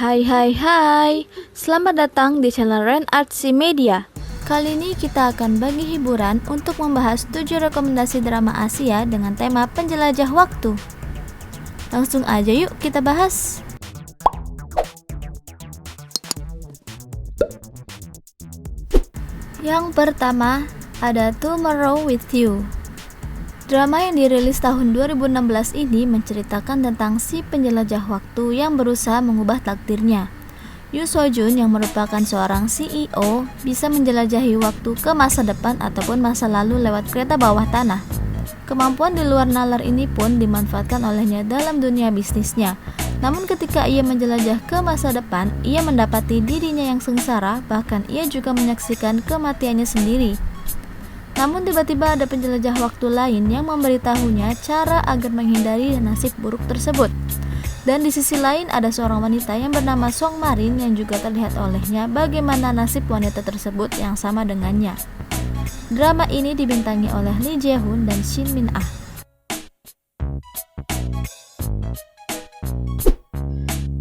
Hai hai hai, selamat datang di channel Ren Artsy Media. Kali ini kita akan bagi hiburan untuk membahas 7 rekomendasi drama Asia dengan tema penjelajah waktu. Langsung aja yuk kita bahas. Yang pertama ada Tomorrow with You. Drama yang dirilis tahun 2016 ini menceritakan tentang si penjelajah waktu yang berusaha mengubah takdirnya. Yoo Seo-jun yang merupakan seorang CEO bisa menjelajahi waktu ke masa depan ataupun masa lalu lewat kereta bawah tanah. Kemampuan di luar nalar ini pun dimanfaatkan olehnya dalam dunia bisnisnya. Namun ketika ia menjelajah ke masa depan, ia mendapati dirinya yang sengsara, bahkan ia juga menyaksikan kematiannya sendiri. Namun tiba-tiba ada penjelajah waktu lain yang memberitahunya cara agar menghindari nasib buruk tersebut. Dan di sisi lain ada seorang wanita yang bernama Song Marin yang juga terlihat olehnya bagaimana nasib wanita tersebut yang sama dengannya. Drama ini dibintangi oleh Lee Jae-hoon dan Shin Min-ah.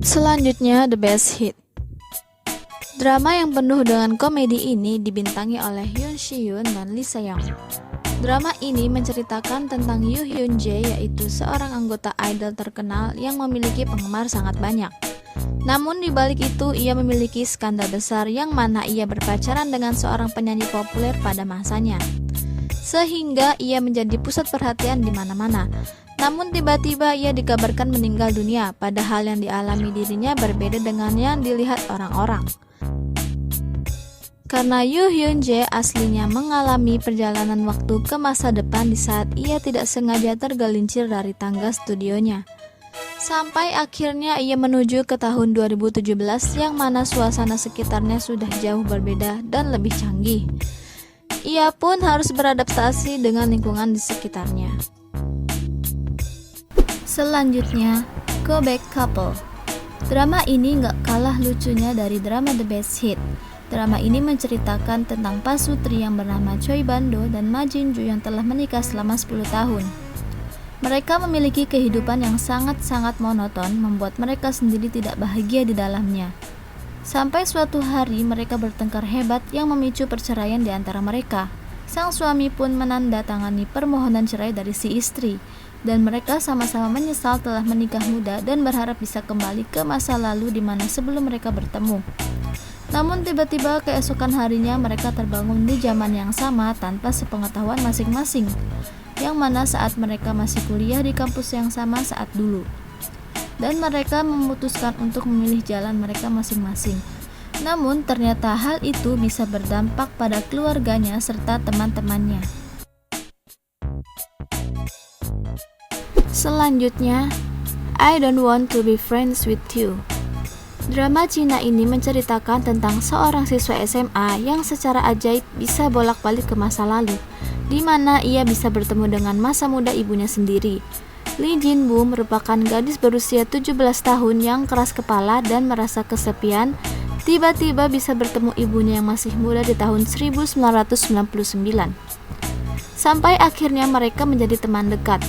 Selanjutnya The Best Hit. Drama yang penuh dengan komedi ini dibintangi oleh Yoon Si-yoon dan Lee Se-young. Drama ini menceritakan tentang Yoo Hyun-jae, yaitu seorang anggota idol terkenal yang memiliki penggemar sangat banyak. Namun di balik itu ia memiliki skandal besar yang mana ia berpacaran dengan seorang penyanyi populer pada masanya. Sehingga ia menjadi pusat perhatian di mana-mana. Namun tiba-tiba ia dikabarkan meninggal dunia, padahal yang dialami dirinya berbeda dengan yang dilihat orang-orang. Karena Yoo Hyun-jae aslinya mengalami perjalanan waktu ke masa depan di saat ia tidak sengaja tergelincir dari tangga studionya. Sampai akhirnya ia menuju ke tahun 2017 yang mana suasana sekitarnya sudah jauh berbeda dan lebih canggih. Ia pun harus beradaptasi dengan lingkungan di sekitarnya. Selanjutnya, Go Back Couple. Drama ini gak kalah lucunya dari drama The Best Hit. Drama ini menceritakan tentang pasutri yang bernama Choi Bando dan Ma Jin-ju yang telah menikah selama 10 tahun. Mereka memiliki kehidupan yang sangat-sangat monoton, membuat mereka sendiri tidak bahagia di dalamnya. Sampai suatu hari mereka bertengkar hebat yang memicu perceraian di antara mereka. Sang suami pun menandatangani permohonan cerai dari si istri, dan mereka sama-sama menyesal telah menikah muda dan berharap bisa kembali ke masa lalu di mana sebelum mereka bertemu. Namun tiba-tiba keesokan harinya mereka terbangun di zaman yang sama tanpa sepengetahuan masing-masing, yang mana saat mereka masih kuliah di kampus yang sama saat dulu. Dan mereka memutuskan untuk memilih jalan mereka masing-masing. Namun ternyata hal itu bisa berdampak pada keluarganya serta teman-temannya. Selanjutnya, I Don't Want to Be Friends with You. Drama Cina ini menceritakan tentang seorang siswa SMA yang secara ajaib bisa bolak-balik ke masa lalu, di mana ia bisa bertemu dengan masa muda ibunya sendiri. Lee Jin-woo merupakan gadis berusia 17 tahun yang keras kepala dan merasa kesepian, tiba-tiba bisa bertemu ibunya yang masih muda di tahun 1999. Sampai akhirnya mereka menjadi teman dekat.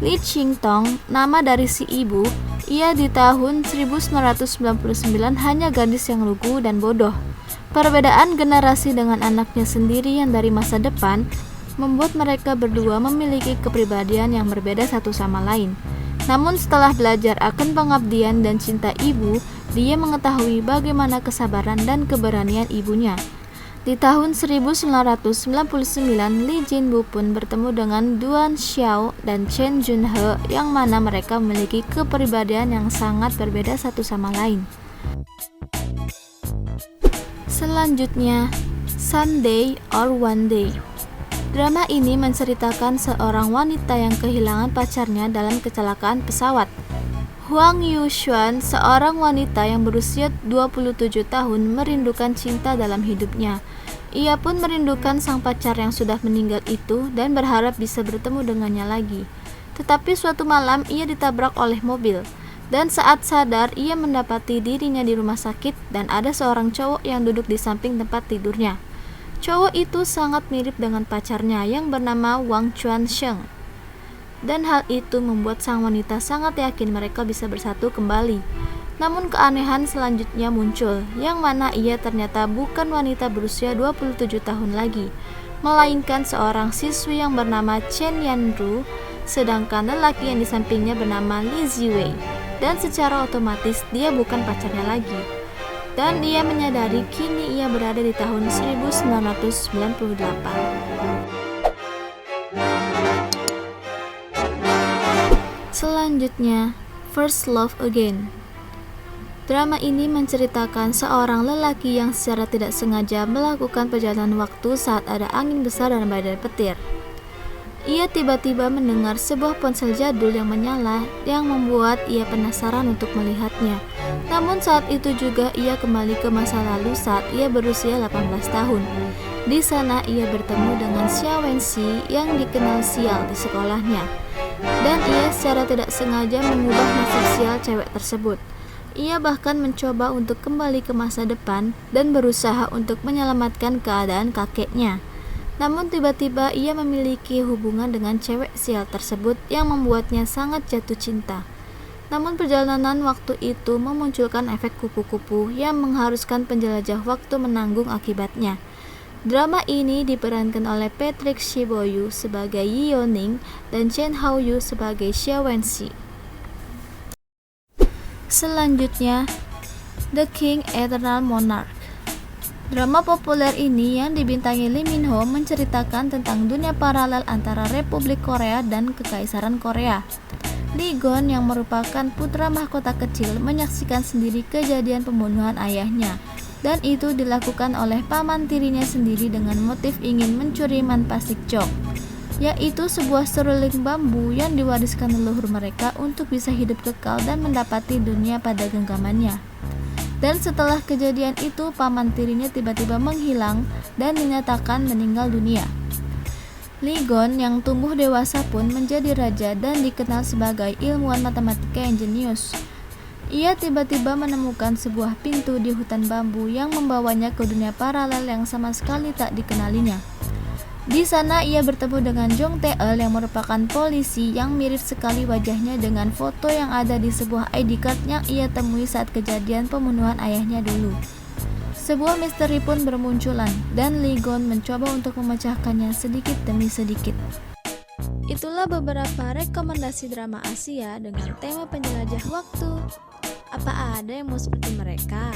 Lee Ching-tong, nama dari si ibu, ia di tahun 1999 hanya gadis yang lugu dan bodoh. Perbedaan generasi dengan anaknya sendiri yang dari masa depan membuat mereka berdua memiliki kepribadian yang berbeda satu sama lain. Namun setelah belajar akan pengabdian dan cinta ibu, dia mengetahui bagaimana kesabaran dan keberanian ibunya. Di tahun 1999, Lee Jin-woo pun bertemu dengan Duan Xiao dan Chen Jun-he yang mana mereka memiliki kepribadian yang sangat berbeda satu sama lain. Selanjutnya, Someday or One Day. Drama ini menceritakan seorang wanita yang kehilangan pacarnya dalam kecelakaan pesawat. Hwang Yu-xuan, seorang wanita yang berusia 27 tahun, merindukan cinta dalam hidupnya. Ia pun merindukan sang pacar yang sudah meninggal itu dan berharap bisa bertemu dengannya lagi. Tetapi suatu malam ia ditabrak oleh mobil, dan saat sadar ia mendapati dirinya di rumah sakit dan ada seorang cowok yang duduk di samping tempat tidurnya. Cowok itu sangat mirip dengan pacarnya yang bernama Wang Chuan-sheng. Dan hal itu membuat sang wanita sangat yakin mereka bisa bersatu kembali. Namun keanehan selanjutnya muncul, yang mana ia ternyata bukan wanita berusia 27 tahun lagi, melainkan seorang siswi yang bernama Chen Yanru, sedangkan lelaki yang di sampingnya bernama Li Ziwei, dan secara otomatis dia bukan pacarnya lagi. Dan ia menyadari kini ia berada di tahun 1998. Selanjutnya, First Love Again. Drama ini menceritakan seorang lelaki yang secara tidak sengaja melakukan perjalanan waktu saat ada angin besar dan badai petir. Ia tiba-tiba mendengar sebuah ponsel jadul yang menyala yang membuat ia penasaran untuk melihatnya. Namun saat itu juga ia kembali ke masa lalu saat ia berusia 18 tahun. Di sana ia bertemu dengan Xia Wenxi yang dikenal sial di sekolahnya. Dan ia secara tidak sengaja mengubah nasib sial cewek tersebut. Ia bahkan mencoba untuk kembali ke masa depan dan berusaha untuk menyelamatkan keadaan kakeknya. Namun tiba-tiba ia memiliki hubungan dengan cewek sial tersebut yang membuatnya sangat jatuh cinta. Namun perjalanan waktu itu memunculkan efek kupu-kupu yang mengharuskan penjelajah waktu menanggung akibatnya. Drama ini diperankan oleh Patrick Shiboyu sebagai Yi Yoning dan Chen Haoyu sebagai Xia Wenxi. Selanjutnya, The King Eternal Monarch. Drama populer ini yang dibintangi Lee Min Ho menceritakan tentang dunia paralel antara Republik Korea dan Kekaisaran Korea. Lee Gon yang merupakan putra mahkota kecil menyaksikan sendiri kejadian pembunuhan ayahnya, dan itu dilakukan oleh paman tirinya sendiri dengan motif ingin mencuri manpasik chok, yaitu sebuah seruling bambu yang diwariskan leluhur mereka untuk bisa hidup kekal dan mendapati dunia pada genggamannya. Dan setelah kejadian itu, paman tirinya tiba-tiba menghilang dan dinyatakan meninggal dunia. Lee Gon yang tumbuh dewasa pun menjadi raja dan dikenal sebagai ilmuwan matematika yang jenius. Ia tiba-tiba menemukan sebuah pintu di hutan bambu yang membawanya ke dunia paralel yang sama sekali tak dikenalinya. Di sana ia bertemu dengan Jong Tae-eul yang merupakan polisi yang mirip sekali wajahnya dengan foto yang ada di sebuah ID card yang ia temui saat kejadian pembunuhan ayahnya dulu. Sebuah misteri pun bermunculan dan Lee Gon mencoba untuk memecahkannya sedikit demi sedikit. Itulah beberapa rekomendasi drama Asia dengan tema penjelajah waktu. Apa ada yang mau seperti mereka?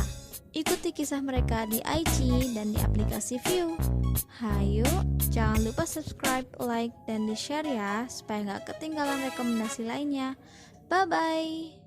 Ikuti kisah mereka di IG dan di aplikasi View. Hayo, jangan lupa subscribe, like, dan di-share ya, supaya nggak ketinggalan rekomendasi lainnya. Bye-bye!